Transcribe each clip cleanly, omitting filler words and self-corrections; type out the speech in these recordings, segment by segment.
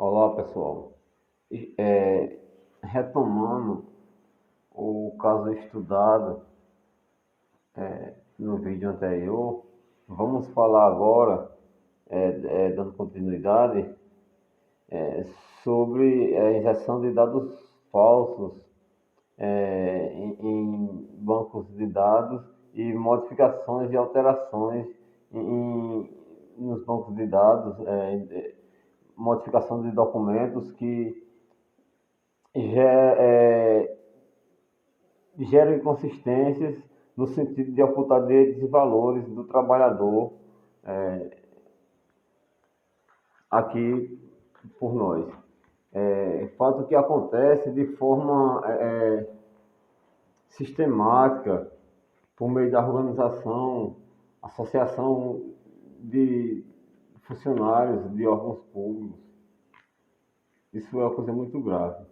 Olá pessoal, É, retomando o caso estudado no vídeo anterior, vamos falar agora, dando continuidade, sobre a injeção de dados falsos em bancos de dados e modificações e alterações nos bancos de dados, modificação de documentos que já, geram inconsistências no sentido de ocultar direitos e valores do trabalhador aqui por nós. Fato que acontece de forma sistemática, por meio da organização, associação de funcionários de órgãos públicos. Isso é uma coisa muito grave.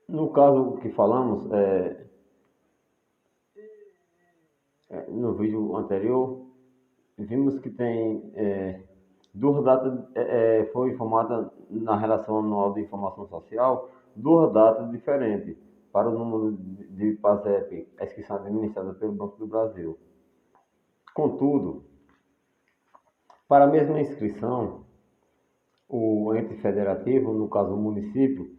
No caso que falamos, no vídeo anterior, vimos que tem duas datas, foi informada na relação anual de informação social, duas datas diferentes para o número de PASEP, a inscrição administrada pelo Banco do Brasil. Contudo, para a mesma inscrição, o ente federativo, no caso o município,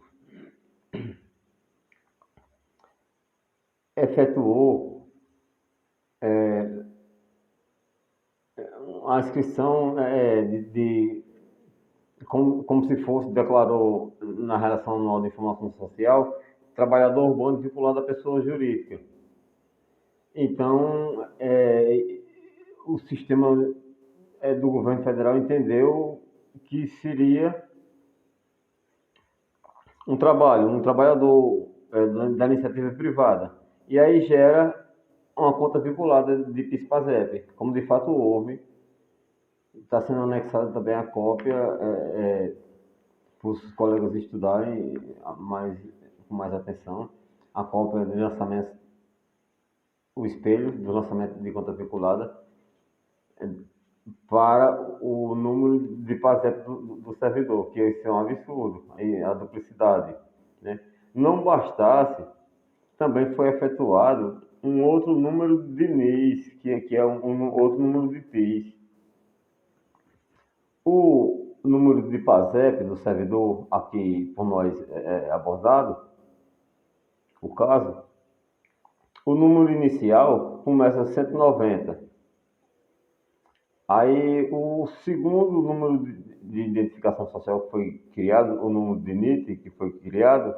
efetuou a inscrição como se fosse, declarou na relação anual de informação social, trabalhador urbano vinculado à pessoa jurídica. Então, o sistema do governo federal entendeu que seria um trabalhador da iniciativa privada. E aí gera uma conta vinculada de PIS/PASEP, como de fato houve. Está sendo anexada também a cópia para os colegas estudarem com mais atenção. A cópia de lançamento, o espelho do lançamento de conta vinculada para o número de PASEP do servidor, que isso é um absurdo, a duplicidade. Né? Não bastasse, também foi efetuado um outro número de NIS, que é um outro número de PIS. O número de PASEP do servidor, aqui por nós abordado, o caso, o número inicial começa 190. Aí o segundo número de identificação social que foi criado, o número de NIT que foi criado,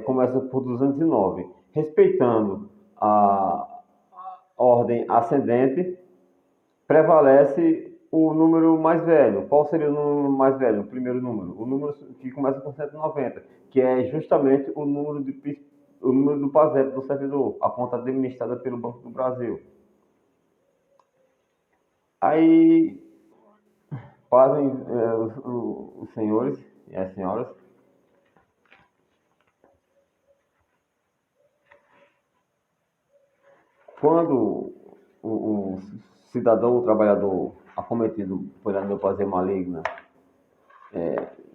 começa por 209. Respeitando a ordem ascendente, prevalece o número mais velho. Qual seria o número mais velho? O primeiro número. O número que começa com 190, que é justamente o número do PASEP do servidor, a conta administrada pelo Banco do Brasil. Aí fazem os senhores e as senhoras quando o cidadão, o trabalhador acometido por anedopatia maligna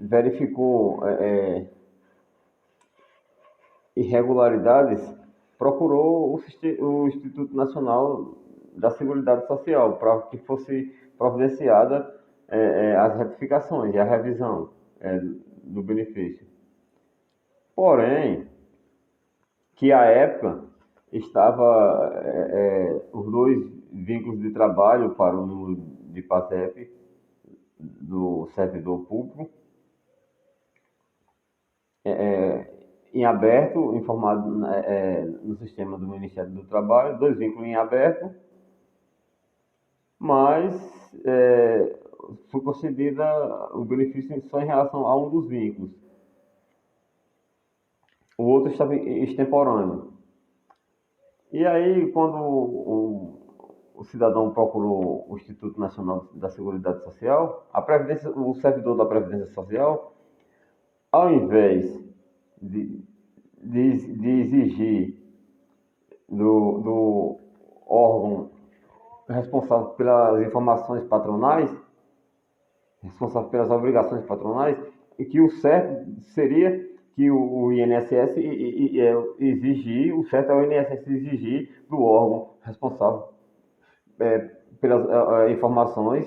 verificou irregularidades, procurou o Instituto Nacional da Seguridade Social para que fosse providenciada as retificações e a revisão do benefício. Porém, que à época estava os dois vínculos de trabalho para o número de PASEP do servidor público em aberto, informado no sistema do Ministério do Trabalho, dois vínculos em aberto, mas foi concedida o benefício só em relação a um dos vínculos. O outro estava extemporâneo. E aí, quando o cidadão procurou o Instituto Nacional da Seguridade Social, o servidor da Previdência Social, ao invés de exigir do órgão responsável pelas informações patronais, responsável pelas obrigações patronais, e que o certo seria que o INSS exigir, o certo é o INSS exigir do órgão responsável pelas informações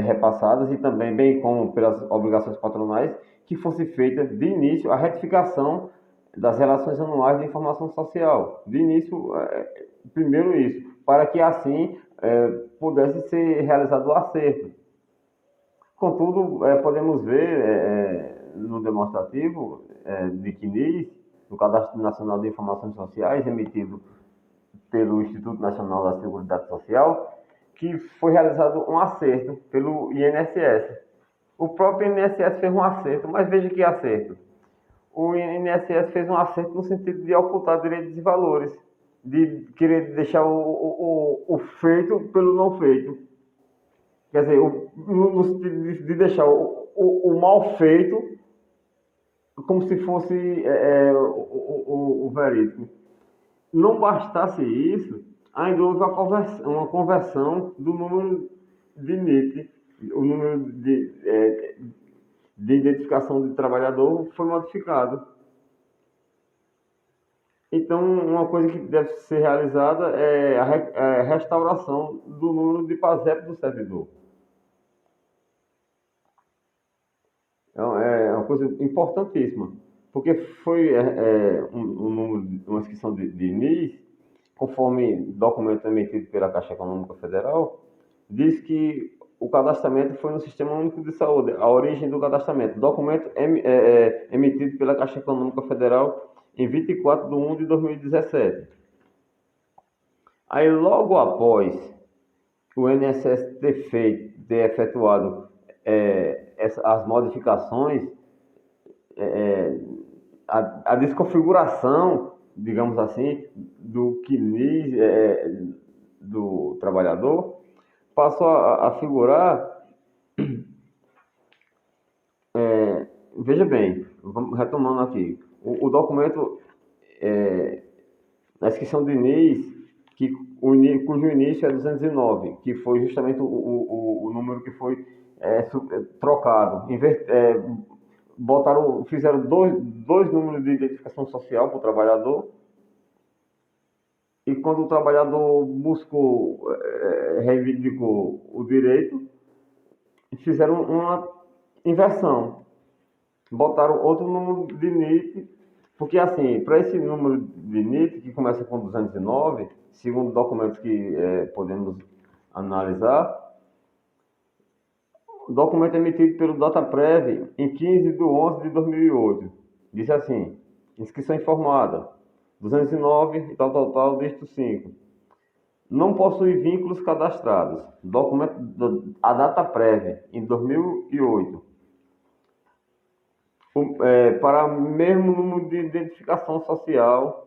repassadas e também, bem como pelas obrigações patronais, que fosse feita de início a retificação das relações anuais de informação social. De início, primeiro isso, para que assim pudesse ser realizado o acerto. Contudo, podemos ver no demonstrativo de CNIS, no Cadastro Nacional de Informações Sociais, emitido pelo Instituto Nacional da Seguridade Social, que foi realizado um acerto pelo INSS. O próprio INSS fez um acerto, mas veja que acerto. O INSS fez um acerto no sentido de ocultar direitos e valores, de querer deixar o feito pelo não feito. Quer dizer, no sentido de deixar o mal feito como se fosse o verídico. Não bastasse isso, ainda houve uma conversão do número de NIT, o número de identificação de trabalhador foi modificado. Então, uma coisa que deve ser realizada é a restauração do número de PASEP do servidor. É uma coisa importantíssima, porque foi uma inscrição de NIS, conforme documento emitido pela Caixa Econômica Federal, diz que o cadastramento foi no Sistema Único de Saúde, a origem do cadastramento. Documento emitido pela Caixa Econômica Federal em 24 de 1 de 2017. Aí, logo após o INSS ter efetuado as modificações, a desconfiguração, digamos assim, do CNIS do trabalhador, passou a figurar. Veja bem, vamos retomando aqui. O documento, na inscrição de NIS, cujo início é 209, que foi justamente o número que foi trocado. Fizeram dois números de identificação social para o trabalhador, e quando o trabalhador reivindicou o direito, fizeram uma inversão. Botaram outro número de NIT, porque assim, para esse número de NIT, que começa com 209, segundo documentos que podemos analisar, o documento emitido pelo DataPrev em 15 de 11 de 2008. Diz assim: inscrição informada, 209, tal, dígito 5. Não possui vínculos cadastrados. Documento a DataPrev em 2008. Para mesmo número de identificação social.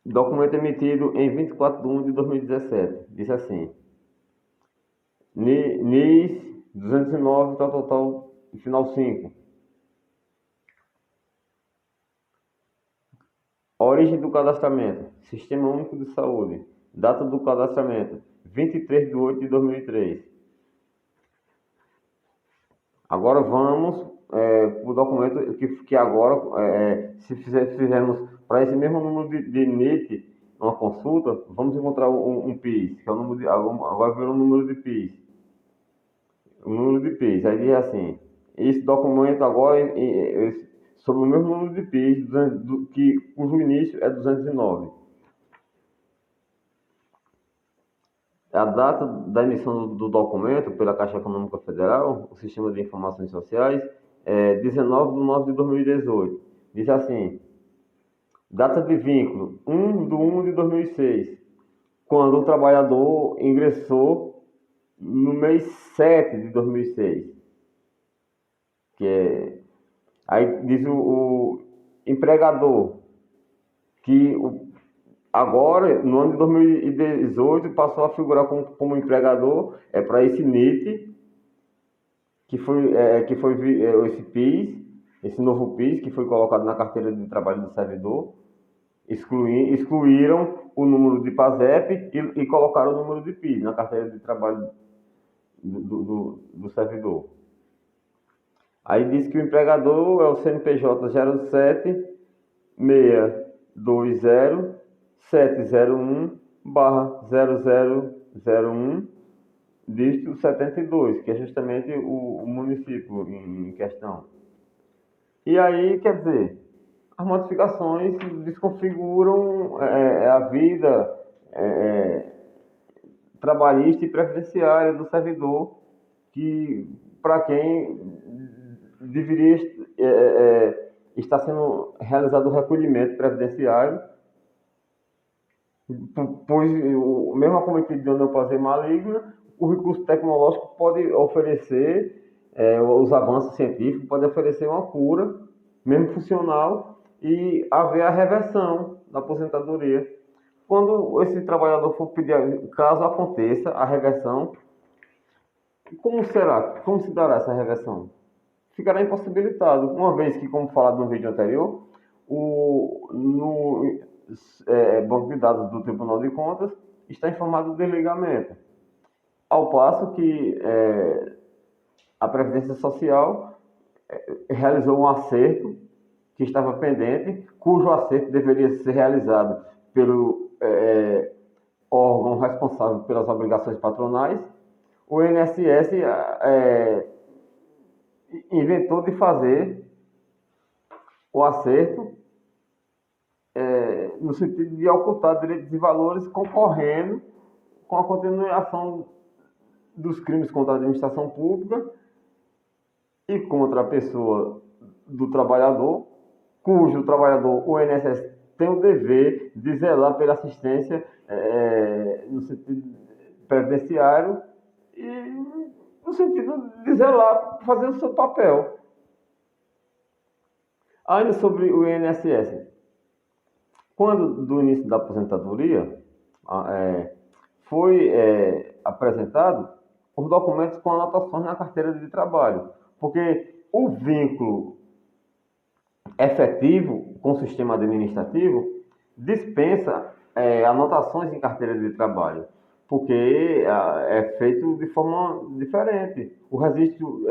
Documento emitido em 24 de 1 de 2017. Diz assim: NIS 209, tal, final 5. Origem do cadastramento: Sistema Único de Saúde. Data do cadastramento: 23 de 8 de 2003. Agora vamos para o documento que agora, se fizermos para esse mesmo número de NIT, uma consulta, vamos encontrar um PIS, que é o número agora virou o número de PIS. O número de PIS. Aí diz assim: esse documento agora, sobre o mesmo número de PIS, cujo início é 209. A data da emissão do documento pela Caixa Econômica Federal, o Sistema de Informações Sociais, é 19 de 9 de 2018. Diz assim: data de vínculo, 1 de 1 de 2006, quando o trabalhador ingressou no mês 7 de 2006. Aí diz o empregador, que agora, no ano de 2018, passou a figurar como empregador para esse NIT, que foi esse PIS, esse novo PIS, que foi colocado na carteira de trabalho do servidor. Excluíram o número de PASEP e colocaram o número de PIS na carteira de trabalho do servidor. Aí diz que o empregador é o CNPJ 07-6201701/0001, dígito 72, que é justamente o município em questão. E aí, quer dizer, as modificações desconfiguram a vida trabalhista e previdenciária do servidor, que para quem deveria estar sendo realizado o recolhimento previdenciário, pois mesmo acometido de oneoplasia maligna, o recurso tecnológico pode oferecer, os avanços científicos podem oferecer uma cura, mesmo funcional, e haver a reversão da aposentadoria. Quando esse trabalhador for pedir, caso aconteça a reversão, como será? Como se dará essa reversão? Ficará impossibilitado, uma vez que, como falado no vídeo anterior, no banco de dados do Tribunal de Contas está informado o desligamento. Ao passo que a Previdência Social realizou um acerto que estava pendente, cujo acerto deveria ser realizado pelo órgão responsável pelas obrigações patronais. O INSS inventou de fazer o acerto no sentido de ocultar direitos e valores, concorrendo com a continuação dos crimes contra a administração pública e contra a pessoa do trabalhador, cujo trabalhador, o INSS, tem o dever de zelar pela assistência no sentido previdenciário e no sentido de zelar, fazer o seu papel. Ainda sobre o INSS, quando do início da aposentadoria, foi apresentado os documentos com anotações na carteira de trabalho, porque o vínculo efetivo com o sistema administrativo dispensa anotações em carteira de trabalho, porque é feito de forma diferente. O registro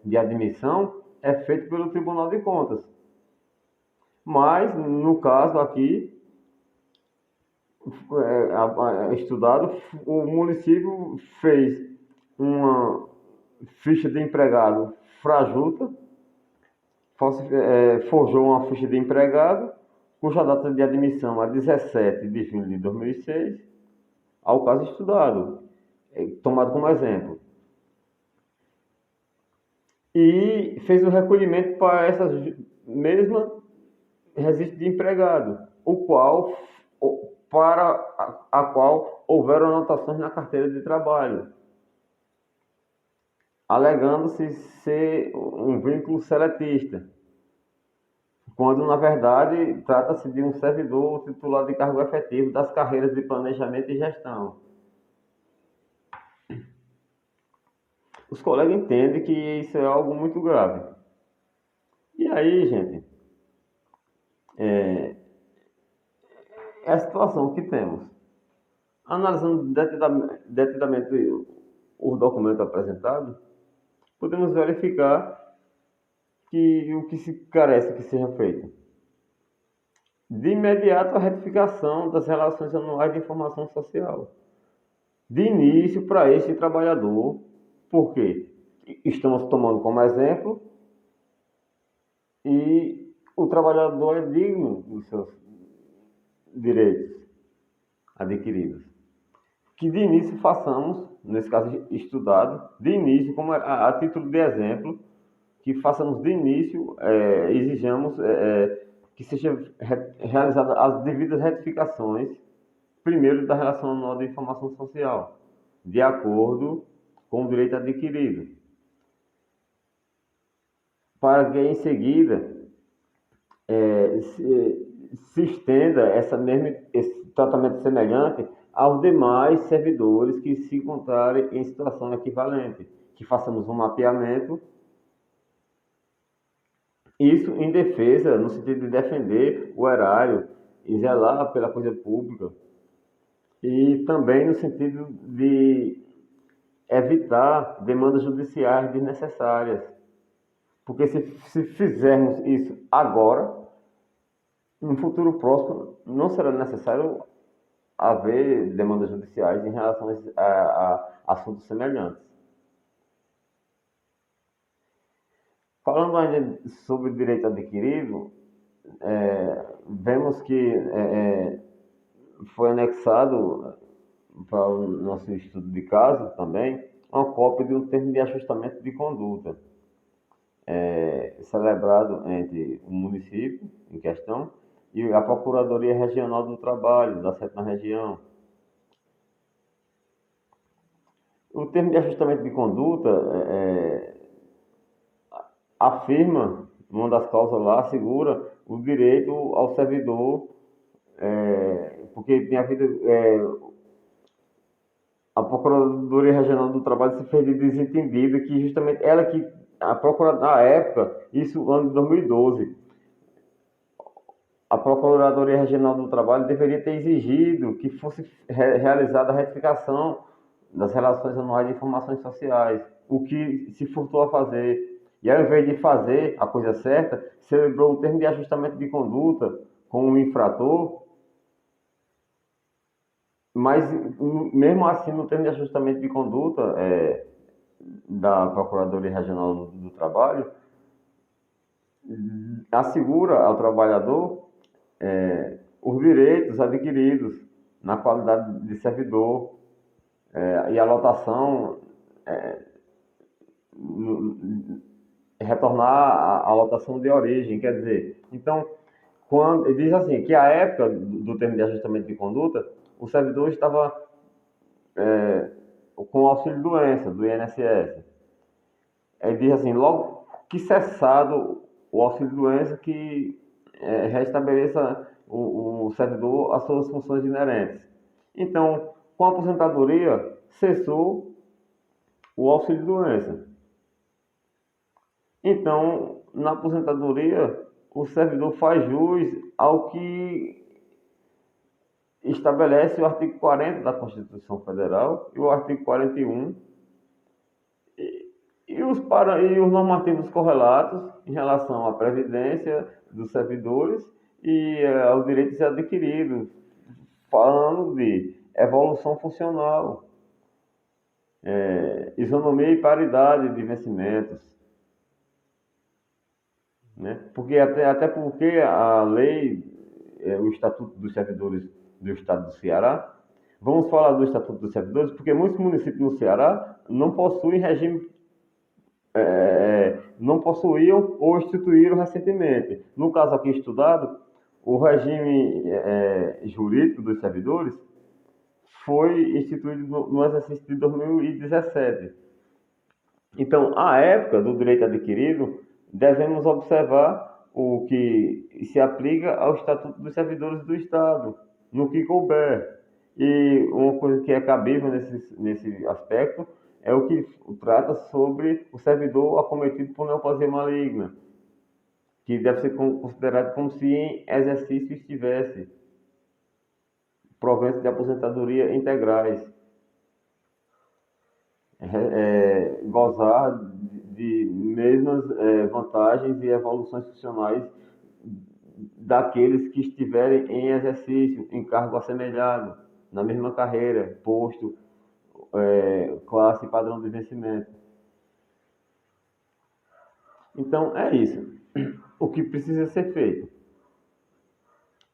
de admissão é feito pelo Tribunal de Contas. Mas, no caso aqui, estudado, o município fez uma ficha de empregado frajuta, forjou uma ficha de empregado, cuja data de admissão é 17 de junho de 2006, ao caso estudado, tomado como exemplo. E fez o recolhimento para essa mesma registro de empregado, para a qual houveram anotações na carteira de trabalho, alegando-se ser um vínculo seletista, quando na verdade trata-se de um servidor titular de cargo efetivo das carreiras de planejamento e gestão. Os colegas entendem que isso é algo muito grave. E aí, gente, é a situação que temos. Analisando detidamente o documento apresentado, podemos verificar que o que se carece que seja feito. De imediato, a retificação das relações anuais de informação social. De início, para este trabalhador, porque estamos tomando como exemplo e o trabalhador é digno dos seus direitos adquiridos. Que de início façamos, nesse caso estudado, de início, como a título de exemplo, que façamos de início, exijamos que seja realizadas as devidas retificações, primeiro da relação anual de informação social, de acordo com o direito adquirido, para que em seguida se estenda esse tratamento semelhante aos demais servidores que se encontrarem em situação equivalente, que façamos um mapeamento, isso em defesa, no sentido de defender o erário e zelar pela coisa pública, e também no sentido de evitar demandas judiciais desnecessárias. Porque se fizermos isso agora, no futuro próximo não será necessário haver demandas judiciais em relação a assuntos semelhantes. Falando ainda sobre o direito adquirido, vemos que foi anexado para o nosso estudo de caso também uma cópia de um termo de ajustamento de conduta, celebrado entre o município em questão e a Procuradoria Regional do Trabalho da 7ª Região. O termo de ajustamento de conduta afirma, uma das causas lá, assegura o direito ao servidor, porque tem havido a Procuradoria Regional do Trabalho se fez de desentendida que justamente ela que a Procuradoria na época, isso ano de 2012, a Procuradoria Regional do Trabalho deveria ter exigido que fosse realizada a retificação das relações anuais de informações sociais, o que se furtou a fazer. E ao invés de fazer a coisa certa, celebrou um termo de ajustamento de conduta com o infrator, mas mesmo assim no termo de ajustamento de conduta da Procuradoria Regional do Trabalho, assegura ao trabalhador os direitos adquiridos na qualidade de servidor e a lotação, retornar à lotação de origem, quer dizer, então, quando diz assim, que a época do termo de ajustamento de conduta, o servidor estava com o auxílio-doença do INSS. Ele diz assim, logo que cessado o auxílio-doença, que restabeleça o servidor as suas funções inerentes. Então, com a aposentadoria, cessou o auxílio-doença. Então, na aposentadoria, o servidor faz jus ao que estabelece o artigo 40 da Constituição Federal e o artigo 41 e os normativos correlatos em relação à previdência dos servidores e aos direitos adquiridos, falando de evolução funcional, isonomia e paridade de vencimentos, né? Porque até porque a lei, o Estatuto dos Servidores do Estado do Ceará, vamos falar do Estatuto dos Servidores, porque muitos municípios no Ceará não possuem regime, não possuíam ou instituíram recentemente. No caso aqui estudado, o regime jurídico dos servidores foi instituído no exercício de 2017. Então, à época do direito adquirido, devemos observar o que se aplica ao Estatuto dos Servidores do Estado, no que couber. E uma coisa que é cabível nesse aspecto é o que trata sobre o servidor acometido por neoplasia maligna, que deve ser considerado como se em exercício estivesse, proventos de aposentadoria integrais, gozar de mesmas vantagens e evoluções funcionais daqueles que estiverem em exercício, em cargo assemelhado, na mesma carreira, posto, classe e padrão de vencimento. Então, é isso. O que precisa ser feito.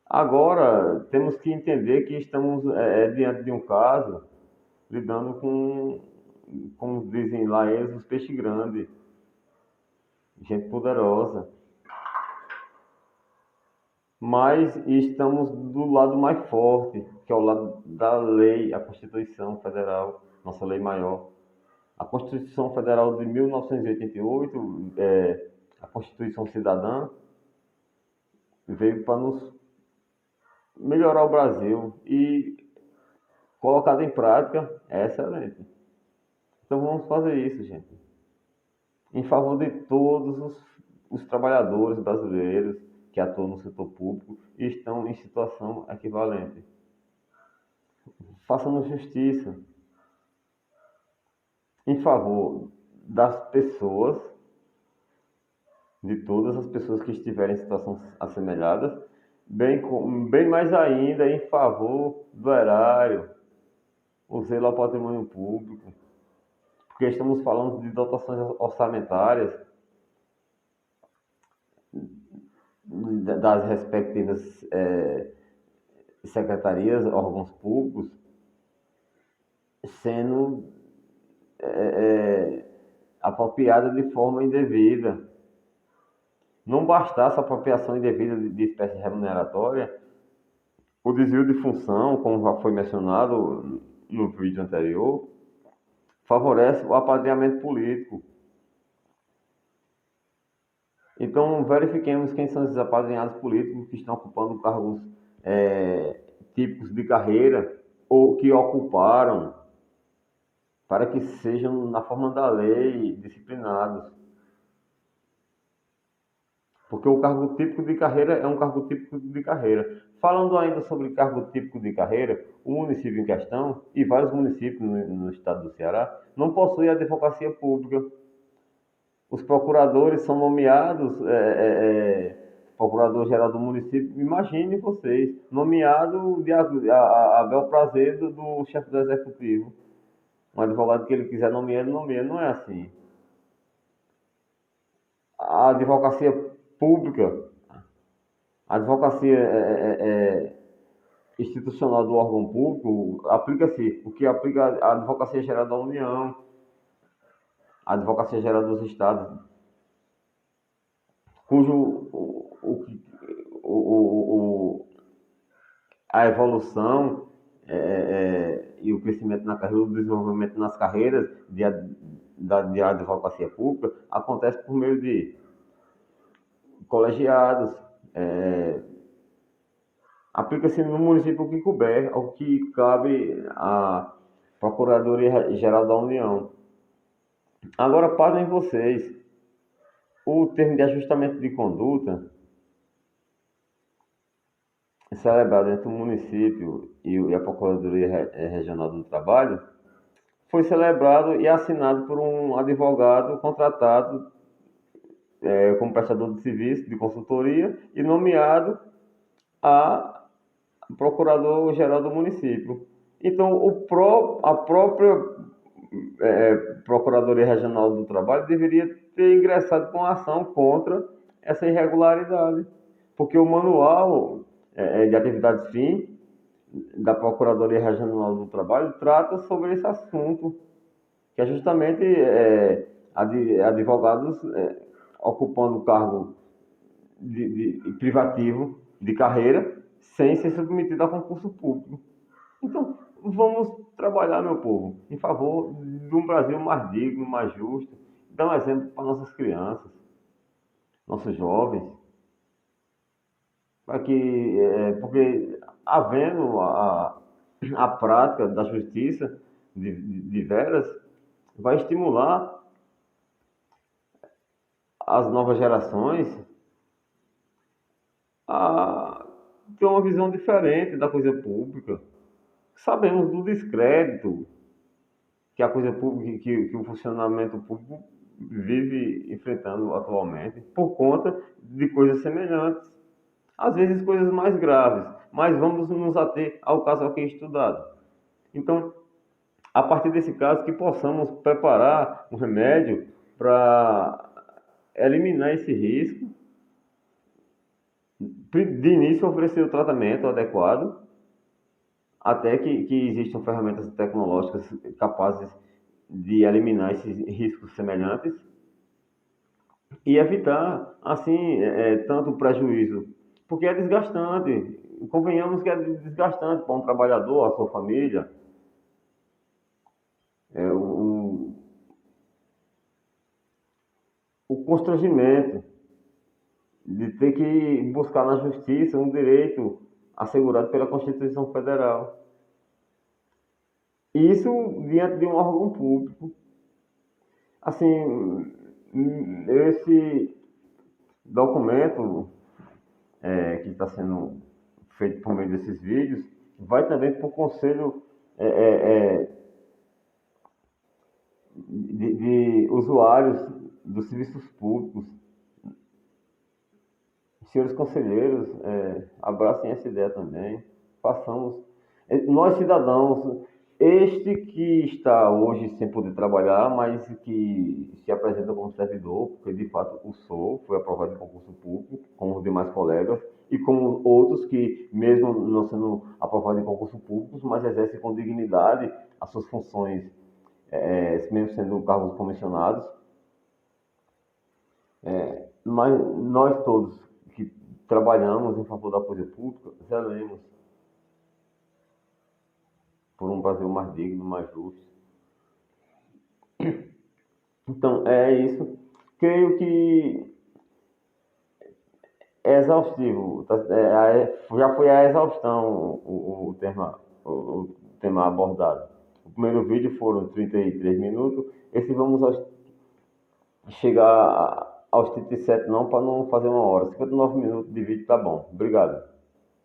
Agora, temos que entender que estamos diante de um caso lidando com, como dizem lá eles, os peixes grandes, gente poderosa. Mas estamos do lado mais forte, que é o lado da lei, a Constituição Federal, nossa lei maior. A Constituição Federal de 1988, a Constituição Cidadã, veio para nos melhorar o Brasil e colocada em prática é excelente. Então vamos fazer isso, gente, em favor de todos os trabalhadores brasileiros que atuam no setor público e estão em situação equivalente. façamos justiça em favor das pessoas, de todas as pessoas que estiverem em situações assemelhadas, bem mais ainda em favor do erário, o zelo ao patrimônio público, porque estamos falando de dotações orçamentárias das respectivas secretarias, órgãos públicos, sendo apropriada de forma indevida. Não bastasse a apropriação indevida de espécie remuneratória, o desvio de função, como já foi mencionado no vídeo anterior, favorece o apadrinhamento político. Então, verifiquemos quem são esses apadrinhados políticos que estão ocupando cargos típicos de carreira ou que ocuparam, para que sejam, na forma da lei, disciplinados. Porque o cargo típico de carreira é um cargo típico de carreira. Falando ainda sobre cargo típico de carreira, o município em questão, e vários municípios no estado do Ceará, não possuem advocacia pública. Os procuradores são nomeados, procurador-geral do município, imagine vocês, nomeado a bel prazer do chefe do executivo. Um advogado que ele quiser nomear, ele nomeia. Não é assim. A advocacia pública, a advocacia institucional do órgão público, aplica-se o que aplica a Advocacia Geral da União, a Advocacia Geral dos Estados, cujo a evolução e o crescimento na carreira, o desenvolvimento nas carreiras de advocacia pública acontece por meio de colegiados, aplica-se no município o que couber, ao que cabe à Procuradoria-Geral da União. Agora, pasmem vocês, o termo de ajustamento de conduta celebrado entre o município e a Procuradoria Regional do Trabalho foi celebrado e assinado por um advogado contratado como prestador de serviço de consultoria e nomeado a procurador-geral do município. Então, a própria Procuradoria Regional do Trabalho deveria ter ingressado com ação contra essa irregularidade, porque o manual de atividades fim da Procuradoria Regional do Trabalho trata sobre esse assunto, que é justamente advogados ocupando cargo privativo de carreira sem ser submetido a concurso público. Então, vamos trabalhar, meu povo, em favor de um Brasil mais digno, mais justo, dar um exemplo para nossas crianças, nossos jovens, para que, porque havendo a prática da justiça de veras, vai estimular as novas gerações a ter uma visão diferente da coisa pública. Sabemos do descrédito que a coisa pública, que o funcionamento público vive enfrentando atualmente, por conta de coisas semelhantes, às vezes coisas mais graves, mas vamos nos ater ao caso aqui estudado. Então, a partir desse caso, que possamos preparar um remédio para eliminar esse risco, de início oferecer o tratamento adequado, até que existam ferramentas tecnológicas capazes de eliminar esses riscos semelhantes e evitar, assim, tanto prejuízo, porque é desgastante. Convenhamos que é desgastante para um trabalhador, a sua família, o constrangimento de ter que buscar na justiça um direito assegurado pela Constituição Federal. Isso diante de um órgão público. Assim, esse documento que está sendo feito por meio desses vídeos, vai também para o Conselho é, é, é, de Usuários dos Serviços Públicos. Senhores conselheiros, abracem essa ideia também. Façamos. Nós, cidadãos, este que está hoje sem poder trabalhar, mas que se apresenta como servidor, porque de fato o sou, foi aprovado em concurso público, como os demais colegas, e como outros que, mesmo não sendo aprovados em concurso público, mas exercem com dignidade as suas funções, mesmo sendo cargos comissionados. Mas nós todos que trabalhamos em favor da coisa pública, zelemos por um Brasil mais digno, mais justo. Então, é isso. Creio que é exaustivo. Já foi a exaustão o tema abordado. O primeiro vídeo foram 33 minutos. Esse vamos chegar aos 37 não, para não fazer uma hora. 59 minutos de vídeo tá bom. Obrigado.